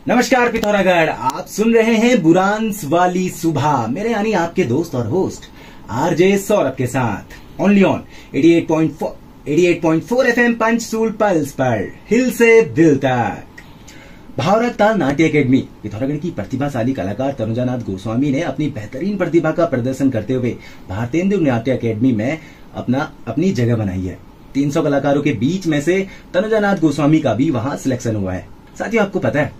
नमस्कार पिथौरागढ़, आप सुन रहे हैं बुरांस वाली सुबह, मेरे यानी आपके दोस्त और होस्ट आरजे सौरभ के साथ ओनली ऑन 88.4 एफएम पंचसूल पल्स पर, हिल से दिल तक। भावराग ताल नाट्य अकेडमी पिथौरागढ़ की प्रतिभाशाली कलाकार तनुजानाथ गोस्वामी ने अपनी बेहतरीन प्रतिभा का प्रदर्शन करते हुए भारतेंदु नाट्य अकेडमी में अपनी जगह बनाई है। 300 कलाकारों के बीच में से तनुजानाथ गोस्वामी का भी वहां सिलेक्शन हुआ है। साथियों, आपको पता है,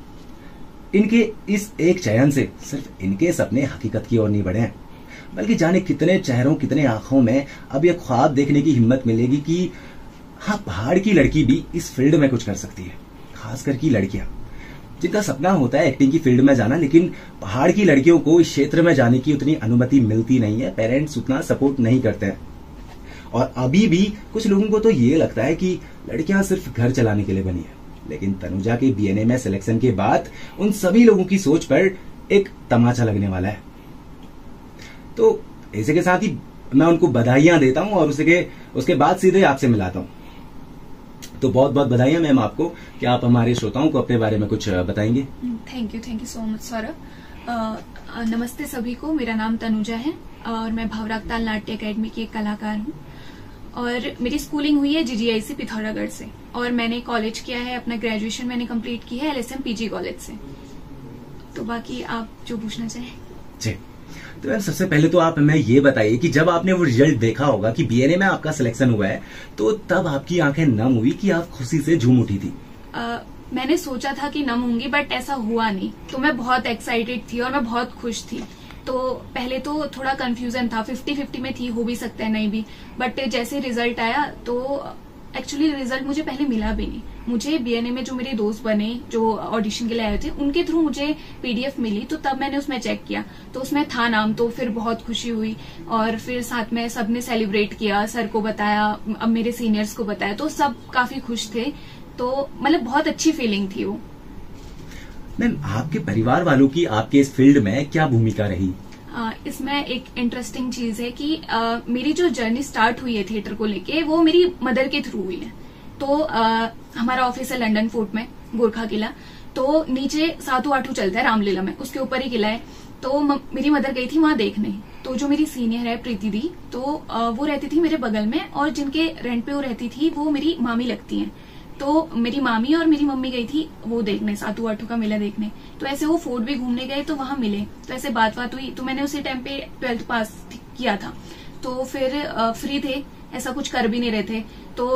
इनके इस एक चयन से सिर्फ इनके सपने हकीकत की ओर नहीं बढ़े हैं, बल्कि जाने कितने चेहरों, कितने आंखों में अब यह ख्वाब देखने की हिम्मत मिलेगी कि हाँ, पहाड़ की लड़की भी इस फील्ड में कुछ कर सकती है। खासकर की लड़कियां जिनका सपना होता है एक्टिंग की फील्ड में जाना, लेकिन पहाड़ की लड़कियों को इस क्षेत्र में जाने की उतनी अनुमति मिलती नहीं है। पेरेंट्स उतना सपोर्ट नहीं करते हैं और अभी भी कुछ लोगों को तो ये लगता है कि लड़कियां सिर्फ घर चलाने के लिए बनी है। लेकिन तनुजा के बीएनए में सिलेक्शन के बाद उन सभी लोगों की सोच पर एक तमाचा लगने वाला है। तो ऐसे के साथ ही मैं उनको बधाइयां देता हूं और उसके बाद सीधे आपसे मिलाता हूं। तो बहुत बहुत बधाइयां मैम आपको। क्या आप हमारे श्रोताओं को अपने बारे में कुछ बताएंगे? Thank you so much Saurabh. नमस्ते सभी को, मेरा नाम तनुजा है और मैं भावराग ताल नाट्य अकेडमी की एक कलाकार हूँ और मेरी स्कूलिंग हुई है जीजीआईसी पिथौरागढ़ से और मैंने कॉलेज किया है, अपना ग्रेजुएशन मैंने कंप्लीट की है एलएसएम पीजी कॉलेज से। तो बाकी आप जो पूछना चाहें। जी, तो मैम सबसे पहले तो आप हमें ये बताइए कि जब आपने वो रिजल्ट देखा होगा कि बीएनए में आपका सिलेक्शन हुआ है, तो तब आपकी आंखें नम हुई कि आप खुशी से झूम उठी थी? मैंने सोचा था कि नम होंगी, बट ऐसा हुआ नहीं। तो मैं बहुत एक्साइटेड थी और मैं बहुत खुश थी। तो पहले तो थोड़ा कंफ्यूजन था, 50-50 में थी, हो भी सकता है नहीं भी। बट जैसे रिजल्ट आया तो एक्चुअली रिजल्ट मुझे पहले मिला भी नहीं। मुझे बीएनए में जो मेरे दोस्त बने, जो ऑडिशन के लिए आए थे, उनके थ्रू मुझे पीडीएफ मिली। तो तब मैंने उसमें चेक किया तो उसमें था नाम। तो फिर बहुत खुशी हुई और फिर साथ में सबने सेलिब्रेट किया, सर को बताया, अब मेरे सीनियर्स को बताया, तो सब काफी खुश थे। तो मतलब बहुत अच्छी फीलिंग थी वो। मैम, आपके परिवार वालों की आपके इस फील्ड में क्या भूमिका रही? इसमें एक इंटरेस्टिंग चीज है कि मेरी जो जर्नी स्टार्ट हुई है थिएटर को लेके, वो मेरी मदर के थ्रू हुई है। तो हमारा ऑफिस है लंदन फोर्ट में, गोरखा किला। तो नीचे 7-8 चलता है रामलीला में, उसके ऊपर ही किला है। तो मेरी मदर गई थी वहां देखने। तो जो मेरी सीनियर है प्रीति दी, तो वो रहती थी मेरे बगल में और जिनके रेंट पे वो रहती थी वो मेरी मामी लगती हैं। तो मेरी मामी और मेरी मम्मी गई थी वो देखने, 7-8 का मेला देखने। तो ऐसे वो फोर्ट भी घूमने गए तो वहां मिले, तो ऐसे बात हुई। तो मैंने उसी टाइम पे 12th पास किया था। तो फिर फ्री थे, ऐसा कुछ कर भी नहीं रहे थे। तो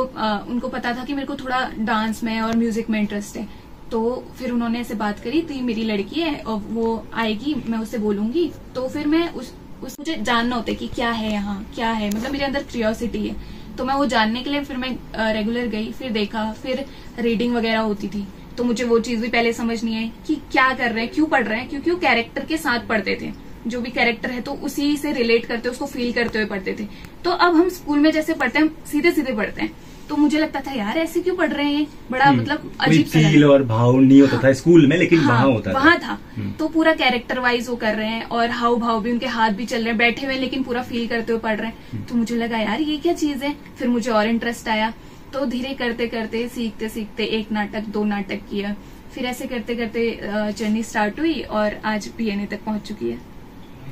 उनको पता था कि मेरे को थोड़ा डांस में और म्यूजिक में इंटरेस्ट है। तो फिर उन्होंने ऐसे बात करी, तो ये मेरी लड़की है और वो आएगी, मैं उससे बोलूंगी। तो फिर मैं मुझे जानना होता है कि क्या है यहाँ, क्या है, मतलब मेरे अंदर क्यूरियोसिटी है। तो मैं वो जानने के लिए फिर मैं रेगुलर गई, फिर देखा, फिर रीडिंग वगैरह होती थी। तो मुझे वो चीज भी पहले समझ नहीं आई कि क्या कर रहे हैं, क्यों पढ़ रहे हैं, क्योंकि वो कैरेक्टर के साथ पढ़ते थे। जो भी कैरेक्टर है तो उसी से रिलेट करते, उसको फील करते हुए पढ़ते थे। तो अब हम स्कूल में जैसे पढ़ते हैं, सीधे सीधे पढ़ते हैं। तो मुझे लगता था यार ऐसे क्यों पढ़ रहे हैं, ये बड़ा मतलब अजीब सा फील और भाव नहीं होता था स्कूल में, लेकिन वहां होता था। वहां था। तो पूरा कैरेक्टर वाइज वो कर रहे हैं और हाव भाव भी, उनके हाथ भी चल रहे हैं, बैठे हुए लेकिन पूरा फील करते हुए पढ़ रहे हैं। तो मुझे लगा यार ये क्या चीज है। फिर मुझे और इंटरेस्ट आया। तो धीरे करते करते, सीखते सीखते 1 नाटक 2 नाटक किया। फिर ऐसे करते करते जर्नी स्टार्ट हुई और आज बीएनए तक पहुंच चुकी है।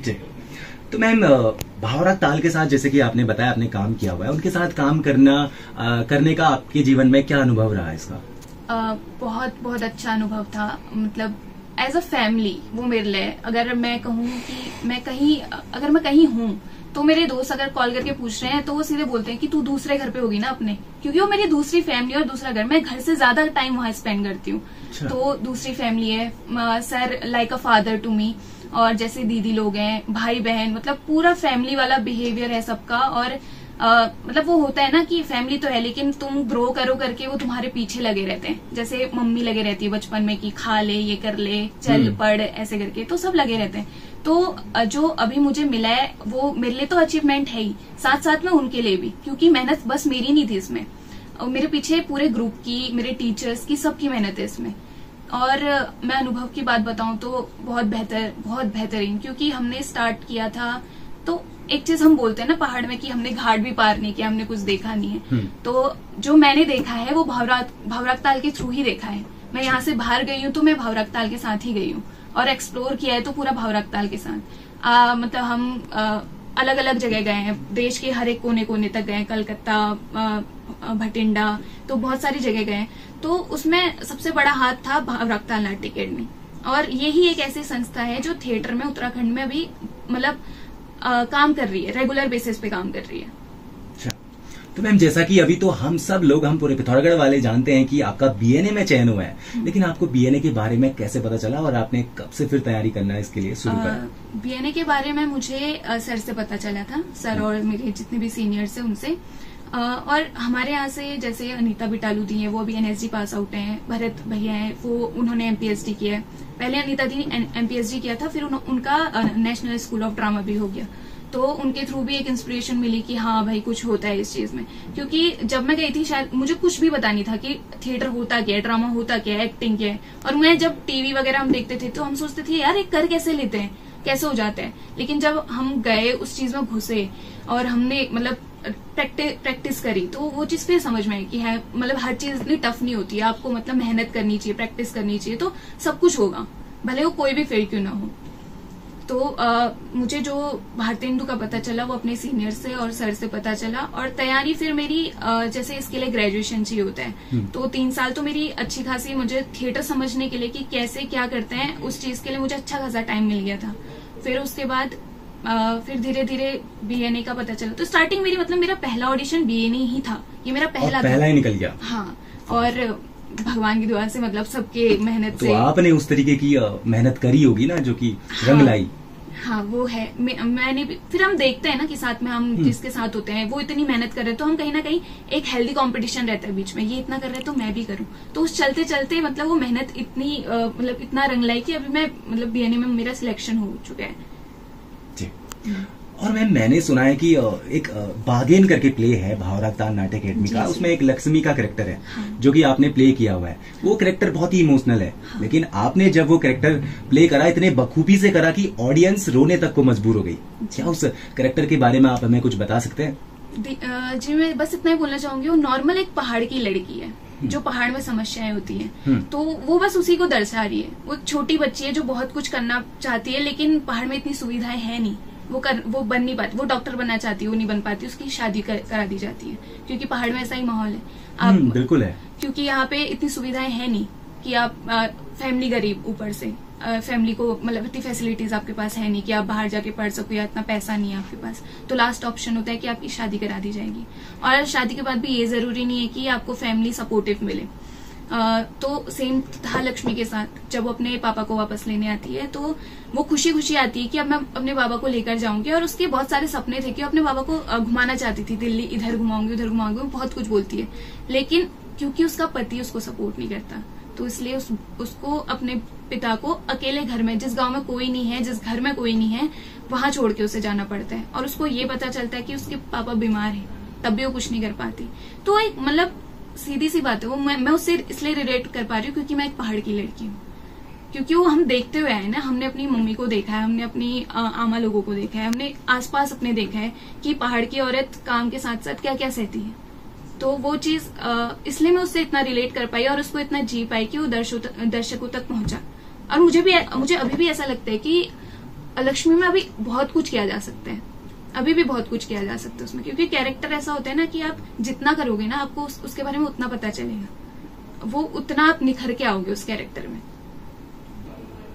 जी, तो मैम, भावराग ताल के साथ जैसे कि आपने बताया आपने काम किया हुआ है, उनके साथ काम करने का आपके जीवन में क्या अनुभव रहा है इसका? बहुत बहुत अच्छा अनुभव था। मतलब एज अ फैमिली वो मेरे लिए, अगर मैं कहूँ कि अगर मैं कहीं हूँ तो मेरे दोस्त अगर कॉल करके पूछ रहे हैं तो वो सीधे बोलते हैं कि तू दूसरे घर पे होगी ना अपने, क्योंकि वो मेरी दूसरी फैमिली और दूसरा घर। मैं घर से ज्यादा टाइम वहां स्पेंड करती हूँ। तो दूसरी फैमिली है। Sir like a father to me. और जैसे दीदी लोग हैं, भाई बहन, मतलब पूरा फैमिली वाला बिहेवियर है सबका। और मतलब वो होता है ना कि फैमिली तो है लेकिन तुम ग्रो करो करके वो तुम्हारे पीछे लगे रहते हैं। जैसे मम्मी लगे रहती है बचपन में कि खा ले, ये कर ले, चल पढ़, ऐसे करके। तो सब लगे रहते हैं। तो जो अभी मुझे मिला है वो मेरे लिए तो अचीवमेंट है ही, साथ साथ में उनके लिए भी, क्योंकि मेहनत बस मेरी नहीं थी इसमें। मेरे पीछे पूरे ग्रुप की, मेरे टीचर्स की, सबकी मेहनत है इसमें। और मैं अनुभव की बात बताऊं तो बहुत बेहतरीन, क्योंकि हमने स्टार्ट किया था। तो एक चीज हम बोलते हैं ना पहाड़ में कि हमने घाट भी पार नहीं किया, हमने कुछ देखा नहीं है। तो जो मैंने देखा है वो भावराग ताल के थ्रू ही देखा है। मैं यहाँ से बाहर गई हूँ तो मैं भावरकताल के साथ ही गई हूँ, और एक्सप्लोर किया है तो पूरा भावरकताल के साथ। मतलब हम अलग अलग जगह गए हैं, देश के हर एक कोने कोने तक गए, कलकत्ता, भटिंडा, तो बहुत सारी जगह गए। तो उसमें सबसे बड़ा हाथ था भावरकताल नाट्य अकेडमी, और यही एक ऐसी संस्था है जो थिएटर में उत्तराखंड में अभी मतलब काम कर रही है, रेगुलर बेसिस पे काम कर रही है। अच्छा, तो मैम जैसा कि अभी तो हम सब लोग, हम पूरे पिथौरागढ़ वाले जानते हैं कि आपका बीएनए में चयन हुआ है, लेकिन आपको बीएनए के बारे में कैसे पता चला और आपने कब से फिर तैयारी करना है इसके लिए शुरू करा? बीएनए के बारे में मुझे सर से पता चला था, सर और मेरे जितने भी सीनियर्स हैं उनसे। और हमारे यहाँ से जैसे अनीता बिटालू दी है, वो अभी एनएसडी पास आउट हैं, भरत भैया हैं, वो उन्होंने एमपीएचडी किया है। पहले अनीता दी ने एमपीएचडी किया था, फिर उनका नेशनल स्कूल ऑफ ड्रामा भी हो गया, तो उनके थ्रू भी एक इंस्पिरेशन मिली कि हाँ भाई कुछ होता है इस चीज में। क्योंकि जब मैं गई थी शायद मुझे कुछ भी पता नहीं था कि थिएटर होता क्या है, ड्रामा होता क्या है, एक्टिंग क्या है। और मैं जब टीवी वगैरह हम देखते थे तो हम सोचते थे यार एक कर कैसे लेते हैं, कैसे हो जाता है। लेकिन जब हम गए उस चीज में घुसे और हमने मतलब प्रैक्टिस करी, तो वो चीज फिर समझ में आई कि है मतलब हर चीज इतनी टफ नहीं होती है, आपको मतलब मेहनत करनी चाहिए, प्रैक्टिस करनी चाहिए, तो सब कुछ होगा, भले वो कोई भी फील्ड क्यों ना हो। तो मुझे जो भारतेंदु का पता चला वो अपने सीनियर से और सर से पता चला। और तैयारी फिर मेरी जैसे इसके लिए ग्रेजुएशन चाहिए होता है, तो 3 साल तो मेरी अच्छी खासी मुझे थिएटर समझने के लिए कि कैसे क्या करते हैं उस चीज के लिए मुझे अच्छा खासा टाइम मिल गया था। फिर उसके बाद फिर धीरे धीरे बीएनए का पता चला। तो स्टार्टिंग मेरी मतलब मेरा पहला ऑडिशन बीएनए ही था, ये मेरा पहला ही निकल गया। हाँ, और भगवान की दुआ से मतलब सबके मेहनत से। तो आपने उस तरीके की मेहनत करी होगी ना जो कि रंग लाई। हाँ वो है, मैंने भी फिर हम देखते हैं ना कि साथ में हम जिसके साथ होते हैं वो इतनी मेहनत कर रहे हैं, तो हम कहीं ना कहीं एक हेल्दी कंपटीशन रहता है बीच में, ये इतना कर रहे हैं तो मैं भी करूं। तो उस चलते चलते मतलब वो मेहनत इतनी मतलब इतना रंग लाई कि अभी मैं मतलब बीएनए में मेरा सिलेक्शन हो चुका है जी। और मैंने सुना है कि एक बागेन करके प्ले है भावरकताल नाट्य अकेडमी का, उसमें एक लक्ष्मी का कैरेक्टर है। हाँ। जो कि आपने प्ले किया हुआ है, वो कैरेक्टर बहुत ही इमोशनल है। हाँ। लेकिन आपने जब वो कैरेक्टर प्ले करा इतने बखूबी से करा कि ऑडियंस रोने तक को मजबूर हो गई। क्या उस कैरेक्टर के बारे में आप हमें कुछ बता सकते हैं? जी मैं बस इतना ही बोलना चाहूंगी, वो नॉर्मल एक पहाड़ की लड़की है जो पहाड़ में समस्याएं होती हैं, तो वो बस उसी को दर्शा रही है। वो एक छोटी बच्ची है जो बहुत कुछ करना चाहती है, लेकिन पहाड़ में इतनी सुविधाएं है नहीं, वो बन नहीं पाती। वो डॉक्टर बनना चाहती है, वो नहीं बन पाती, उसकी शादी करा दी जाती है, क्योंकि पहाड़ में ऐसा ही माहौल है। आप बिल्कुल है, क्योंकि यहाँ पे इतनी सुविधाएं है नहीं कि आप फैमिली गरीब, ऊपर से फैमिली को मतलब इतनी फैसिलिटीज आपके पास है नहीं कि आप बाहर जाके पढ़ सको, या इतना पैसा नहीं है आपके पास। तो लास्ट ऑप्शन होता है कि आपकी शादी करा दी जाएगी। और शादी के बाद भी ये जरूरी नहीं है कि आपको फैमिली सपोर्टिव मिले। तो सेम था लक्ष्मी के साथ, जब वो अपने पापा को वापस लेने आती है तो वो खुशी खुशी आती है कि अब मैं अपने बाबा को लेकर जाऊंगी। और उसके बहुत सारे सपने थे कि अपने बाबा को घुमाना चाहती थी, दिल्ली इधर घुमाऊंगी उधर घुमाऊंगी, वो बहुत कुछ बोलती है। लेकिन क्योंकि उसका पति उसको सपोर्ट नहीं करता, तो इसलिए उसको अपने पिता को अकेले घर में, जिस गांव में कोई नहीं है, जिस घर में कोई नहीं है, वहां छोड़ के उसे जाना पड़ता है। और उसको ये पता चलता है कि उसके पापा बीमार है, तब भी वो कुछ नहीं कर पाती। तो एक मतलब सीधी सी बात है, वो मैं उससे इसलिए रिलेट कर पा रही हूँ क्योंकि मैं एक पहाड़ की लड़की हूँ। क्योंकि वो हम देखते हुए आए ना, हमने अपनी मम्मी को देखा है, हमने अपनी आमा लोगों को देखा है, हमने आसपास अपने देखा है कि पहाड़ की औरत काम के साथ साथ क्या क्या सहती है। तो वो चीज इसलिए मैं उससे इतना रिलेट कर पाई और उसको इतना जी पाई कि वो दर्शकों तक पहुंचा। और मुझे अभी भी ऐसा लगता है कि लक्ष्मी में अभी बहुत कुछ किया जा सकता है, अभी भी बहुत कुछ किया जा सकता है उसमें, क्योंकि कैरेक्टर ऐसा होता है ना कि आप जितना करोगे ना आपको उसके बारे में उतना पता चलेगा, वो उतना आप निखर के आओगे उस कैरेक्टर में।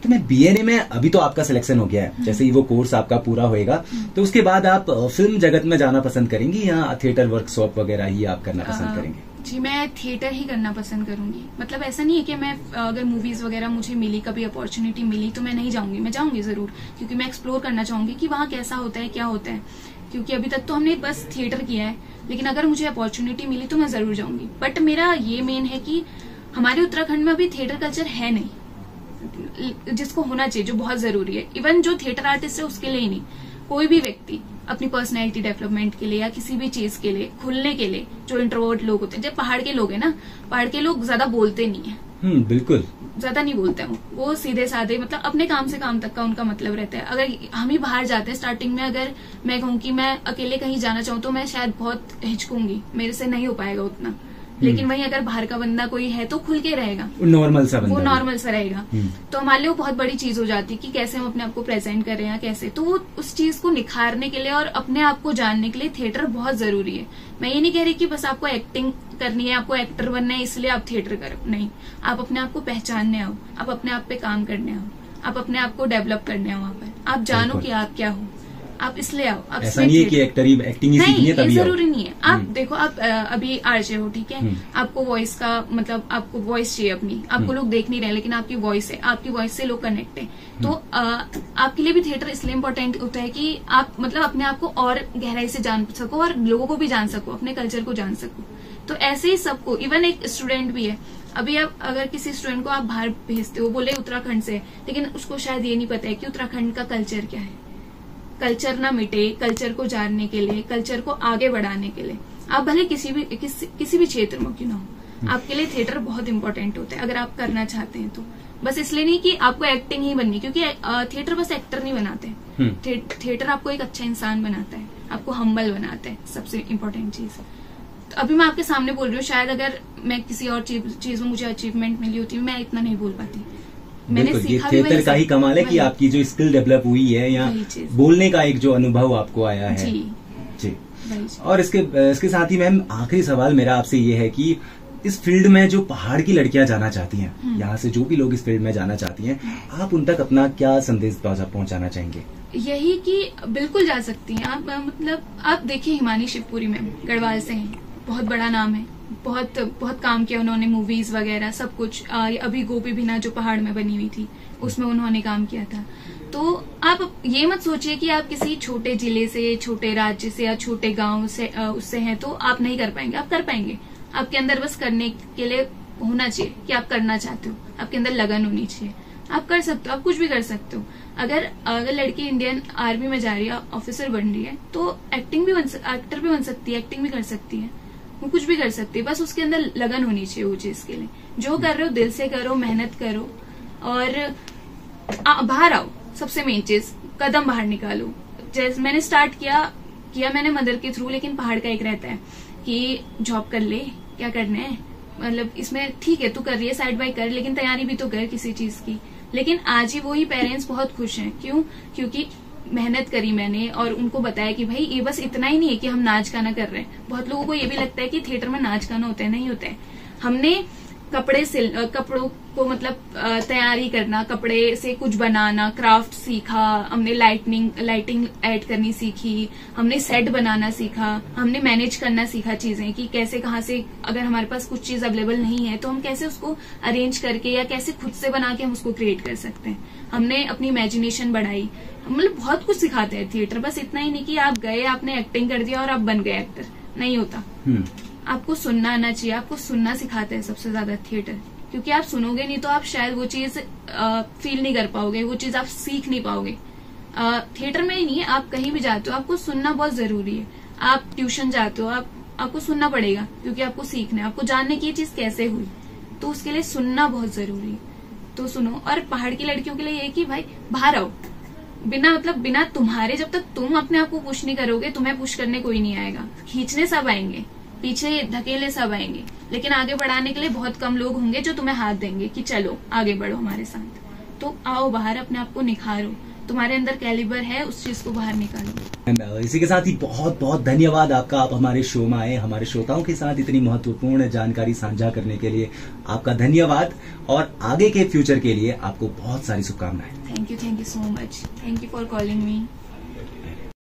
तो मैं बीएनए में अभी तो आपका सिलेक्शन हो गया है, जैसे ही वो कोर्स आपका पूरा होएगा तो उसके बाद आप फिल्म जगत में जाना पसंद करेंगी या थिएटर वर्कशॉप वगैरह ही आप करना पसंद करेंगे? जी मैं थिएटर ही करना पसंद करूंगी। मतलब ऐसा नहीं है कि मैं अगर मूवीज वगैरह मुझे मिली, कभी अपॉर्चुनिटी मिली तो मैं नहीं जाऊंगी, मैं जाऊंगी जरूर, क्योंकि मैं एक्सप्लोर करना चाहूंगी कि वहाँ कैसा होता है, क्या होता है। क्योंकि अभी तक तो हमने बस थिएटर किया है, लेकिन अगर मुझे अपॉर्चुनिटी मिली तो मैं जरूर जाऊंगी। बट मेरा ये मेन है कि हमारे उत्तराखंड में अभी थिएटर कल्चर है नहीं, जिसको होना चाहिए, जो बहुत जरूरी है। इवन जो थिएटर आर्टिस्ट है उसके लिए ही नहीं, कोई भी व्यक्ति अपनी पर्सनैलिटी डेवलपमेंट के लिए या किसी भी चीज के लिए, खुलने के लिए, जो इंट्रोवर्ट लोग होते हैं, जब पहाड़ के लोग हैं ना, पहाड़ के लोग ज्यादा बोलते नहीं है। बिल्कुल ज्यादा नहीं बोलते हैं, वो सीधे साधे मतलब अपने काम से काम तक का उनका मतलब रहता है। अगर हम ही बाहर जाते हैं स्टार्टिंग में, अगर मैं कहूँ कि मैं अकेले कहीं जाना चाहूँ तो मैं शायद बहुत हिचकूंगी, मेरे से नहीं हो पाएगा उतना। लेकिन वहीं अगर बाहर का बंदा कोई है तो खुल के रहेगा, नॉर्मल सा बंदा, वो नॉर्मल सा रहेगा। तो हमारे लिए वो बहुत बड़ी चीज हो जाती है कि कैसे हम अपने आप को प्रेजेंट कर रहे हैं, कैसे। तो वो उस चीज को निखारने के लिए और अपने आप को जानने के लिए थिएटर बहुत जरूरी है। मैं ये नहीं कह रही कि बस आपको एक्टिंग करनी है, आपको एक्टर बनना है इसलिए आप थिएटर करो, नहीं। आप अपने आप को पहचानने आओ, आप अपने आप पे काम करने आओ, आप अपने आप को डेवलप करने आओ। वहाँ पर आप जानो कि आप क्या हो, आप इसलिए आओ। आप ऐसा नहीं है कि एक्टिंग ही सीखनी है तभी जरूरी नहीं है। आप देखो, आप अभी आरजे हो, ठीक है, आपको वॉइस का मतलब आपको वॉइस चाहिए अपनी, आपको लोग देख नहीं रहे लेकिन आपकी वॉइस है, आपकी वॉइस से लोग कनेक्ट है। तो आपके लिए भी थिएटर इसलिए इम्पोर्टेंट होता है कि आप मतलब अपने आप को और गहराई से जान सको और लोगों को भी जान सको, अपने कल्चर को जान सको। तो ऐसे ही सबको, इवन एक स्टूडेंट भी है, अभी आप अगर किसी स्टूडेंट को आप बाहर भेजते हो, बोले उत्तराखंड से, लेकिन उसको शायद ये नहीं पता है कि उत्तराखंड का कल्चर क्या है। कल्चर ना मिटे, कल्चर को जानने के लिए, कल्चर को आगे बढ़ाने के लिए आप भले किसी भी क्षेत्र में क्यों ना हो, आपके लिए थिएटर बहुत इंपॉर्टेंट होता है अगर आप करना चाहते हैं तो। बस इसलिए नहीं कि आपको एक्टिंग ही बननी, क्योंकि थिएटर बस एक्टर नहीं बनाते, थिएटर आपको एक अच्छा इंसान बनाता है, आपको हम्बल बनाता है, सबसे इम्पोर्टेंट चीज। तो अभी मैं आपके सामने बोल रही हूँ, शायद अगर मैं किसी और चीज में मुझे अचीवमेंट मिली होती, मैं इतना नहीं बोल पाती। मैंने सीखा भी थिएटर का ही कमाल है कि आपकी जो स्किल डेवलप हुई है या बोलने का एक जो अनुभव आपको आया है। जी। और इसके साथ ही मैम आखिरी सवाल मेरा आपसे ये है कि इस फील्ड में जो पहाड़ की लड़कियां जाना चाहती हैं, यहाँ से जो भी लोग इस फील्ड में जाना चाहती हैं, आप उन तक अपना क्या संदेश पहुंचाना चाहेंगे? यही कि बिल्कुल जा सकती हैं आप। मतलब आप देखिए हिमानी शिवपुरी मैम गढ़वाल से हैं, बहुत बड़ा नाम है, बहुत बहुत काम किया उन्होंने, मूवीज वगैरह सब कुछ। अभी गोपी बिना जो पहाड़ में बनी हुई थी उसमें उन्होंने काम किया था। तो आप ये मत सोचिए कि आप किसी छोटे जिले से, छोटे राज्य से या छोटे गांव से उससे हैं तो आप नहीं कर पाएंगे। आप कर पाएंगे, आपके अंदर बस करने के लिए होना चाहिए कि आप करना चाहते हो, आपके अंदर लगन होनी चाहिए, आप कर सकते हो, आप कुछ भी कर सकते हो। अगर लड़की इंडियन आर्मी में जा रही है, ऑफिसर बन रही है, तो एक्टर भी बन सकती है, एक्टिंग भी कर सकती है, वो कुछ भी कर सकती है। बस उसके अंदर लगन होनी चाहिए वो चीज के लिए। जो कर रहे हो दिल से करो, मेहनत करो और बाहर आओ। सबसे मेन चीज, कदम बाहर निकालो। जैसे मैंने स्टार्ट किया मैंने मदर के थ्रू, लेकिन पहाड़ का एक रहता है कि जॉब कर ले, क्या करना है, मतलब इसमें ठीक है तू कर रही है साइड बाय कर, लेकिन तैयारी भी तो कर किसी चीज की। लेकिन आज ही वही पेरेंट्स बहुत खुश हैं। क्यों? क्योंकि मेहनत करी मैंने और उनको बताया कि भाई ये बस इतना ही नहीं है कि हम नाच गाना कर रहे हैं। बहुत लोगों को ये भी लगता है कि थिएटर में नाच गाना होता है, नहीं होता है। हमने कपड़ों को मतलब तैयारी करना, कपड़े से कुछ बनाना, क्राफ्ट सीखा, हमने लाइटिंग ऐड करनी सीखी, हमने सेट बनाना सीखा, हमने मैनेज करना सीखा चीजें कि कैसे कहाँ से, अगर हमारे पास कुछ चीज अवेलेबल नहीं है तो हम कैसे उसको अरेंज करके या कैसे खुद से बना के हम उसको क्रिएट कर सकते हैं। हमने अपनी इमेजिनेशन बढ़ाई, मतलब बहुत कुछ सिखाते हैं थिएटर। बस इतना ही नहीं कि आप गए, आपने एक्टिंग कर दिया और आप बन गए एक्टर, नहीं होता। आपको सुनना आना चाहिए, आपको सुनना सिखाते हैं सबसे ज्यादा थिएटर, क्योंकि आप सुनोगे नहीं तो आप शायद वो चीज फील नहीं कर पाओगे, वो चीज आप सीख नहीं पाओगे। थिएटर में ही नहीं है, आप कहीं भी जाते हो आपको सुनना बहुत जरूरी है। आप ट्यूशन जाते हो, आपको सुनना पड़ेगा, क्योंकि आपको सीखना है, आपको जानने की ये चीज कैसे हुई, तो उसके लिए सुनना बहुत जरूरी है। तो सुनो। और पहाड़ की लड़कियों के लिए ये कि भाई बाहर आओ, बिना तुम्हारे, जब तक तुम अपने आप को पुश नहीं करोगे, तुम्हें पुश करने कोई नहीं आएगा। खींचने सब आएंगे, पीछे धकेले सब आएंगे, लेकिन आगे बढ़ाने के लिए बहुत कम लोग होंगे जो तुम्हें हाथ देंगे कि चलो आगे बढ़ो हमारे साथ। तो आओ बाहर, अपने आप को निखारो, तुम्हारे अंदर कैलिबर है, उस चीज को बाहर निकालो। इसी के साथ ही बहुत बहुत धन्यवाद आपका, आप हमारे शो में आए, हमारे श्रोताओं के साथ इतनी महत्वपूर्ण जानकारी साझा करने के लिए आपका धन्यवाद। और आगे के फ्यूचर के लिए आपको बहुत सारी शुभकामनाएं। Thank you so much, thank you for calling me.